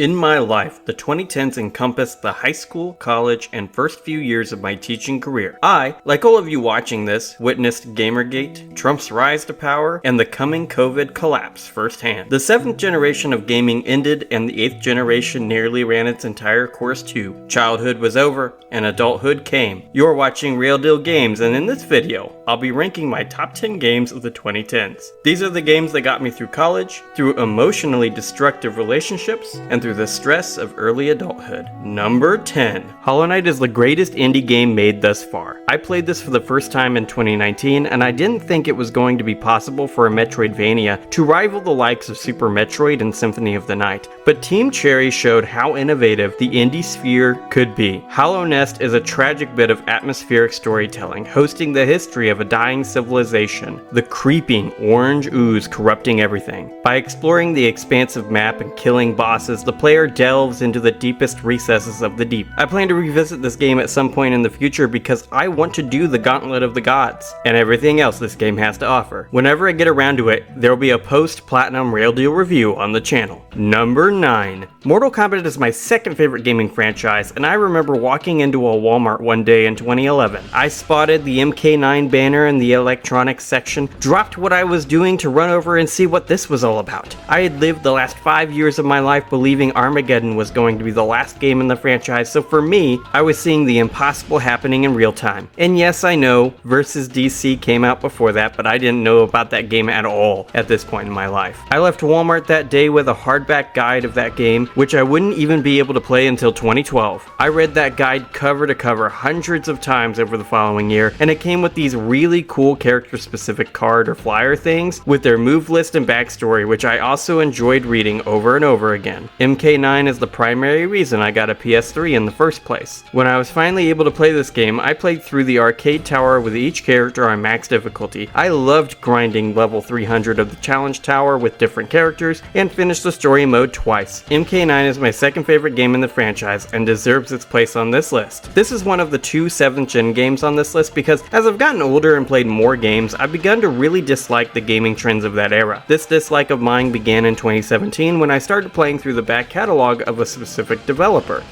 In my life, the 2010s encompassed the high school, college, and first few years of my teaching career. I, like all of you watching this, witnessed Gamergate, Trump's rise to power, and the coming COVID collapse firsthand. The 7th generation of gaming ended and the 8th generation nearly ran its entire course too. Childhood was over, and adulthood came. You're watching Real Deal Games, and in this video, I'll be ranking my top 10 games of the 2010s. These are the games that got me through college, through emotionally destructive relationships, and through the stress of early adulthood. Number 10. Hollow Knight is the greatest indie game made thus far. I played this for the first time in 2019, and I didn't think it was going to be possible for a Metroidvania to rival the likes of Super Metroid and Symphony of the Night, but Team Cherry showed how innovative the indie sphere could be. Hollow Nest is a tragic bit of atmospheric storytelling, hosting the history of a dying civilization, the creeping orange ooze corrupting everything. By exploring the expansive map and killing bosses, the player delves into the deepest recesses of the deep. I plan to revisit this game at some point in the future because I want to do the Gauntlet of the Gods, and everything else this game has to offer. Whenever I get around to it, there will be a post-platinum Rail Deal review on the channel. Number 9. Mortal Kombat is my second favorite gaming franchise, and I remember walking into a Walmart one day in 2011. I spotted the MK9 banner in the electronics section, dropped what I was doing to run over and see what this was all about. I had lived the last 5 years of my life believing Armageddon was going to be the last game in the franchise, so for me, I was seeing the impossible happening in real time. And yes, I know, Versus DC came out before that, but I didn't know about that game at all at this point in my life. I left Walmart that day with a hardback guide of that game, which I wouldn't even be able to play until 2012. I read that guide cover to cover hundreds of times over the following year, and it came with these really cool character-specific card or flyer things with their move list and backstory, which I also enjoyed reading over and over again. MK9 is the primary reason I got a PS3 in the first place. When I was finally able to play this game, I played through the arcade tower with each character on max difficulty. I loved grinding level 300 of the challenge tower with different characters and finished the story mode twice. MK9 is my second favorite game in the franchise and deserves its place on this list. This is one of the two 7th gen games on this list because as I've gotten older and played more games, I've begun to really dislike the gaming trends of that era. This dislike of mine began in 2017 when I started playing through the back catalog of a specific developer,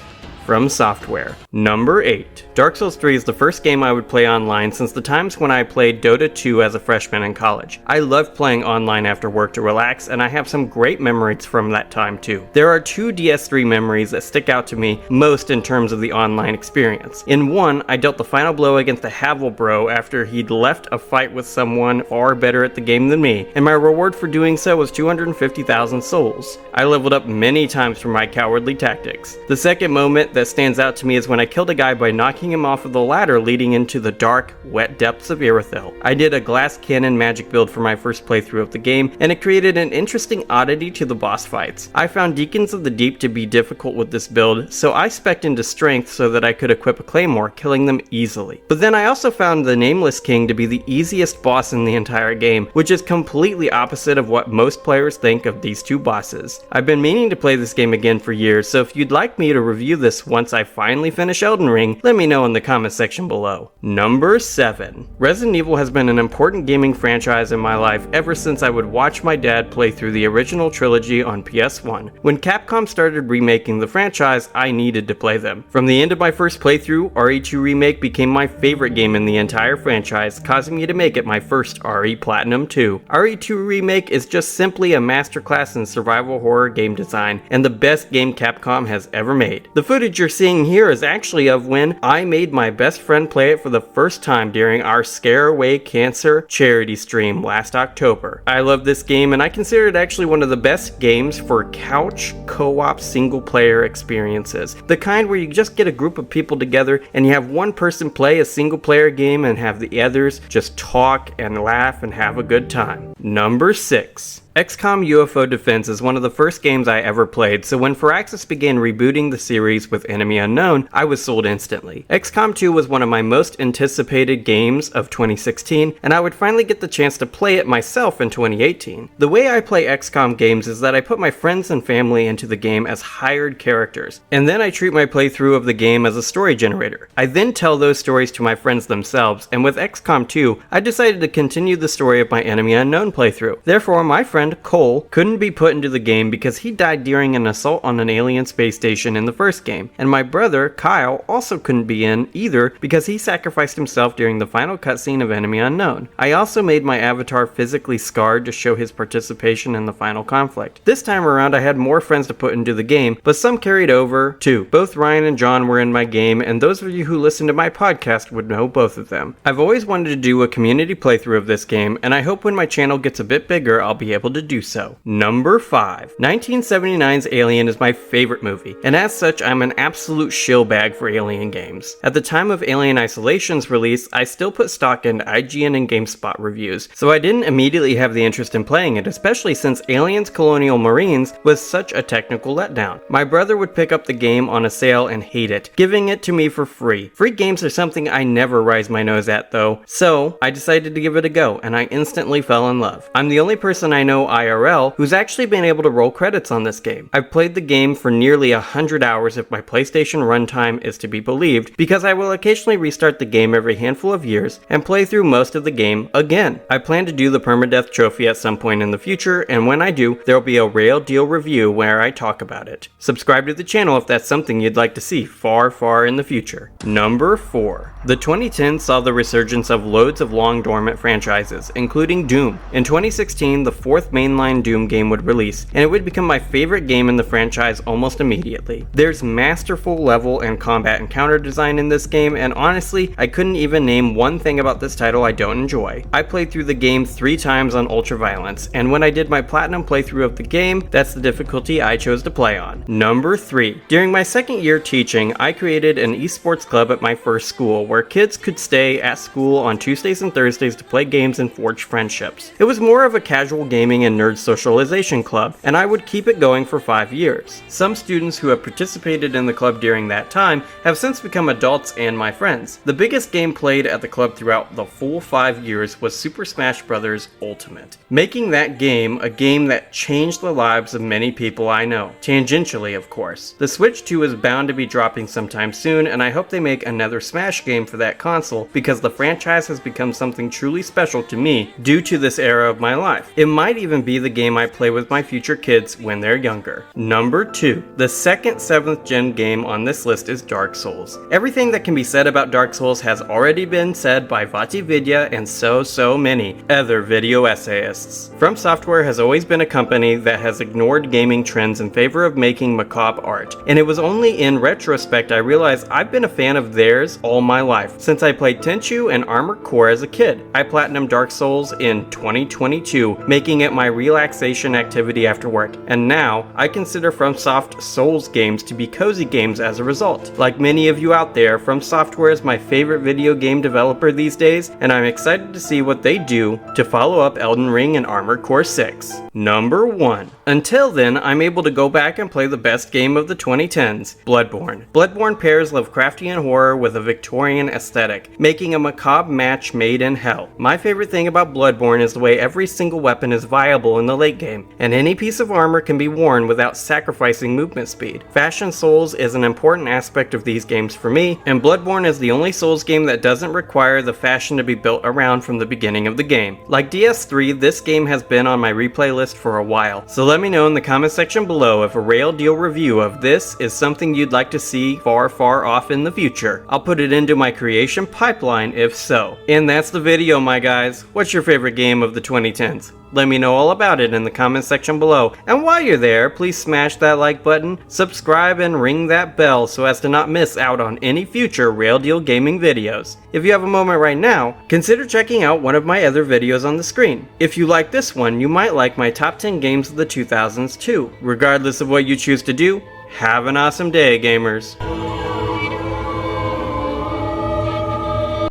From Software. Number 8. Dark Souls 3 is the first game I would play online since the times when I played Dota 2 as a freshman in college. I loved playing online after work to relax, and I have some great memories from that time too. There are two DS3 memories that stick out to me most in terms of the online experience. In one, I dealt the final blow against the Havel Bro after he'd left a fight with someone far better at the game than me, and my reward for doing so was 250,000 souls. I leveled up many times for my cowardly tactics. The second moment that stands out to me is when I killed a guy by knocking him off of the ladder leading into the dark, wet depths of Irithyll. I did a glass cannon magic build for my first playthrough of the game, and it created an interesting oddity to the boss fights. I found Deacons of the Deep to be difficult with this build, so I spec'd into strength so that I could equip a claymore, killing them easily. But then I also found the Nameless King to be the easiest boss in the entire game, which is completely opposite of what most players think of these two bosses. I've been meaning to play this game again for years, so if you'd like me to review this once I finally finish Elden Ring, let me know in the comment section below. Number 7. Resident Evil has been an important gaming franchise in my life ever since I would watch my dad play through the original trilogy on PS1. When Capcom started remaking the franchise, I needed to play them. From the end of my first playthrough, RE2 Remake became my favorite game in the entire franchise, causing me to make it my first RE Platinum 2. RE2 Remake is just simply a masterclass in survival horror game design, and the best game Capcom has ever made. The footage you're seeing here is actually of when I made my best friend play it for the first time during our Scare Away Cancer charity stream last October. I love this game, and I consider it actually one of the best games for couch co-op single player experiences. The kind where you just get a group of people together and you have one person play a single player game and have the others just talk and laugh and have a good time. Number 6. XCOM UFO Defense is one of the first games I ever played, so when Firaxis began rebooting the series with Enemy Unknown, I was sold instantly. XCOM 2 was one of my most anticipated games of 2016, and I would finally get the chance to play it myself in 2018. The way I play XCOM games is that I put my friends and family into the game as hired characters, and then I treat my playthrough of the game as a story generator. I then tell those stories to my friends themselves, and with XCOM 2, I decided to continue the story of my Enemy Unknown own playthrough. Therefore, my friend Cole couldn't be put into the game because he died during an assault on an alien space station in the first game, and my brother Kyle also couldn't be in either because he sacrificed himself during the final cutscene of Enemy Unknown. I also made my avatar physically scarred to show his participation in the final conflict. This time around I had more friends to put into the game, but some carried over too. Both Ryan and John were in my game, and those of you who listen to my podcast would know both of them. I've always wanted to do a community playthrough of this game, and I hope when my channel gets a bit bigger I'll be able to do so. Number 5. 1979's Alien is my favorite movie, and as such I'm an absolute shillbag for Alien games. At the time of Alien Isolation's release, I still put stock in IGN and GameSpot reviews, so I didn't immediately have the interest in playing it, especially since Aliens Colonial Marines was such a technical letdown. My brother would pick up the game on a sale and hate it, giving it to me for free. Free games are something I never rise my nose at though, so I decided to give it a go, and I instantly fell in love. I'm the only person I know IRL who's actually been able to roll credits on this game. I've played the game for nearly 100 hours if my PlayStation runtime is to be believed, because I will occasionally restart the game every handful of years and play through most of the game again. I plan to do the permadeath trophy at some point in the future, and when I do, there'll be a Rail Deal review where I talk about it. Subscribe to the channel if that's something you'd like to see far in the future. Number 4. The 2010s saw the resurgence of loads of long dormant franchises, including Doom. In 2016, the 4th mainline Doom game would release, and it would become my favorite game in the franchise almost immediately. There's masterful level and combat encounter design in this game, and honestly, I couldn't even name one thing about this title I don't enjoy. I played through the game 3 times on Ultraviolence, and when I did my platinum playthrough of the game, that's the difficulty I chose to play on. Number 3. During my second year teaching, I created an esports club at my first school where kids could stay at school on Tuesdays and Thursdays to play games and forge friendships. It was more of a casual gaming and nerd socialization club, and I would keep it going for 5 years. Some students who have participated in the club during that time have since become adults and my friends. The biggest game played at the club throughout the full 5 years was Super Smash Bros. Ultimate, making that game a game that changed the lives of many people I know, tangentially of course. The Switch 2 is bound to be dropping sometime soon, and I hope they make another Smash game for that console because the franchise has become something truly special to me due to this era of my life. It might even be the game I play with my future kids when they're younger. Number 2. The second 7th gen game on this list is Dark Souls. Everything that can be said about Dark Souls has already been said by VaatiVidya and so many other video essayists. From Software has always been a company that has ignored gaming trends in favor of making macabre art, and it was only in retrospect I realized I've been a fan of theirs all my life, since I played Tenchu and Armored Core as a kid. I platinumed Dark Souls in 2022, making it my relaxation activity after work, and now I consider FromSoft Souls games to be cozy games as a result. Like many of you out there, From Software is my favorite video game developer these days, and I'm excited to see what they do to follow up Elden Ring and Armored Core 6. Number 1. Until then, I'm able to go back and play the best game of the 2010s, Bloodborne. Bloodborne pairs Lovecraftian horror with a Victorian aesthetic, making a macabre match made in hell. My favorite thing about Bloodborne is the way every single weapon is viable in the late game, and any piece of armor can be worn without sacrificing movement speed. Fashion Souls is an important aspect of these games for me, and Bloodborne is the only Souls game that doesn't require the fashion to be built around from the beginning of the game. Like DS3, this game has been on my replay list for a while, so let me know in the comment section below if a Rail Deal review of this is something you'd like to see far off in the future. I'll put it into my creation pipeline if so. And that's the video, my guys. What's your favorite game of the 2010s? Let me know all about it in the comment section below. And while you're there, please smash that like button, subscribe, and ring that bell so as to not miss out on any future Rail Deal gaming videos. If you have a moment right now, consider checking out one of my other videos on the screen. If you like this one, you might like my top 10 games of the 2000s too. Regardless of what you choose to do, have an awesome day, gamers.